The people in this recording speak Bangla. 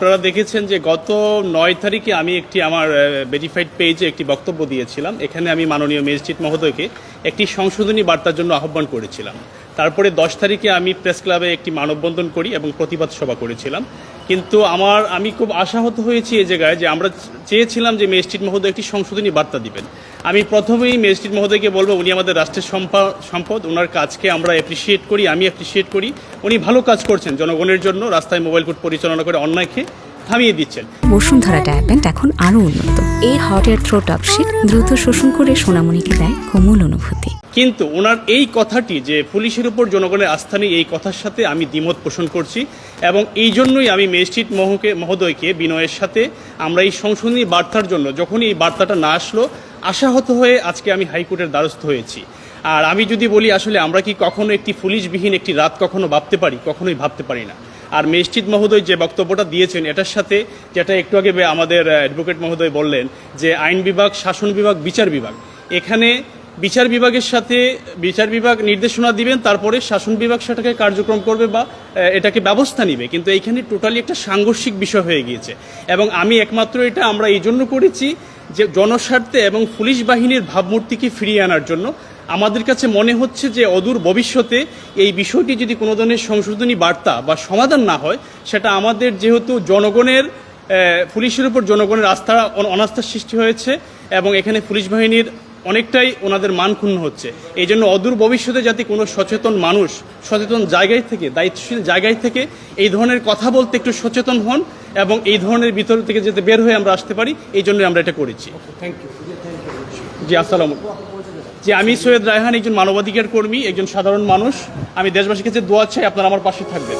আপনারা দেখেছেন যে গত 9 তারিখে আমি একটি আমার ভেরিফাইড পেজে একটি বক্তব্য দিয়েছিলাম। এখানে আমি মাননীয় ম্যাজিস্ট্রেট মহোদয়কে একটি সংশোধনী বার্তার জন্য আহ্বান করেছিলাম। তারপরে 10 তারিখে আমি প্রেস ক্লাবে একটি মানববন্ধন করি এবং প্রতিবাদ সভা করেছিলাম। কিন্তু আমি খুব আশাহত হয়েছি এই জায়গায় যে আমরা চেয়েছিলাম যে ম্যাজিস্ট্রেট মহোদয় একটি সংশোধনী বার্তা দিবেন। আমি প্রথমেই ম্যাজিস্ট্রেট মহোদয়কে বলবো, উনি আমাদের রাষ্ট্রের সম্পদ, ওনার কাজকে আমরা অ্যাপ্রিসিয়েট করি, আমি অ্যাপ্রিসিয়েট করি। উনি ভালো কাজ করছেন জনগণের জন্য, রাস্তায় মোবাইল কোর্ট পরিচালনা করে অন্যায়কে থামিয়ে দিচ্ছেন। বসুন্ধরা ডায়াপেন্ট এখন আরো উন্নত। এই হট এয়ার থ্রো টপশিট দ্রুত শোষণ করে সোনামণিকে দেয় কোমল অনুভূতি। কিন্তু ওনার এই কথাটি যে পুলিশের উপর জনগণের আস্থা নেই, এই কথার সাথে আমি দ্বিমত পোষণ করছি এবং এই জন্যই আমি ম্যাজিস্ট্রেট মহোদয়কে বিনয়ের সাথে আমরা এই সংশোধনী বার্তার জন্য, যখনই এই বার্তাটা না আসলো, আশাহত হয়ে আজকে আমি হাইকোর্টের দ্বারস্থ হয়েছি। আর আমি যদি বলি, আসলে আমরা কি কখনো একটি পুলিশবিহীন একটি রাত কখনো ভাবতে পারি? কখনোই ভাবতে পারি না। আর ম্যাজিস্ট্রেট মহোদয় যে বক্তব্যটা দিয়েছেন, এটার সাথে যেটা একটু আগে আমাদের অ্যাডভোকেট মহোদয় বললেন যে আইন বিভাগ, শাসন বিভাগ, বিচার বিভাগ, এখানে বিচার বিভাগের সাথে বিচার বিভাগ নির্দেশনা দিবেন, তারপরে শাসন বিভাগ সেটাকে কার্যক্রম করবে বা এটাকে ব্যবস্থা নিবে। কিন্তু এইখানে টোটালি একটা সাংঘর্ষিক বিষয় হয়ে গিয়েছে এবং আমি একমাত্র এটা আমরা এই জন্য করেছি যে জনস্বার্থে এবং পুলিশ বাহিনীর ভাবমূর্তিকে ফিরিয়ে আনার জন্য। আমাদের কাছে মনে হচ্ছে যে অদূর ভবিষ্যতে এই বিষয়টি যদি কোনো ধরনের সংশোধনী বার্তা বা সমাধান না হয়, সেটা আমাদের যেহেতু জনগণের পুলিশের উপর জনগণের অনাস্থার সৃষ্টি হয়েছে এবং এখানে পুলিশ বাহিনীর অনেকটাই ওনাদের মান ক্ষুণ্ণ হচ্ছে। এই জন্য অদূর ভবিষ্যতে যাতে কোনো সচেতন মানুষ সচেতন জায়গায় থেকে, দায়িত্বশীল জায়গায় থেকে এই ধরনের কথা বলতে একটু সচেতন হন এবং এই ধরনের ভিতর থেকে যাতে বের হয়ে আমরা আসতে পারি, এই জন্যই আমরা এটা করেছি। Thank you. জি, আসসালাম। জি, আমি সৈয়দ রায়হান, একজন মানবাধিকার কর্মী, একজন সাধারণ মানুষ। আমি দেশবাসীর কাছে দোয়া চাই আপনারা আমার পাশে থাকবেন।